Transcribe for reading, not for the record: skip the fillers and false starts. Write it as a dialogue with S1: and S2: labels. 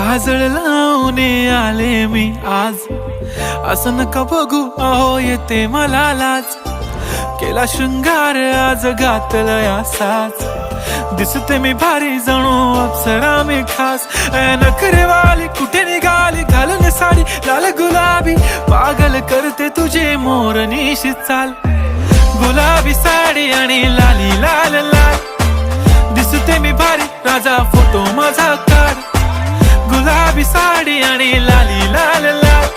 S1: काजळ लावून आले मी आज, असं नका बघू अहो येते मला लाज. केला शृंगार आज घातला असाच, दिसते मी भारी जणू अप्सरा मी खास. नखरेवाली कुठे निघाली घालून साडी लाल गुलाबी, पागल करते तुझे मोरनीशी चाल. गुलाबी साडी आणि लाली लाल लाल, दिसते मी भारी राजा फोटो माझा काढ. गुलाबी साडी आणि लाली लाल लाल.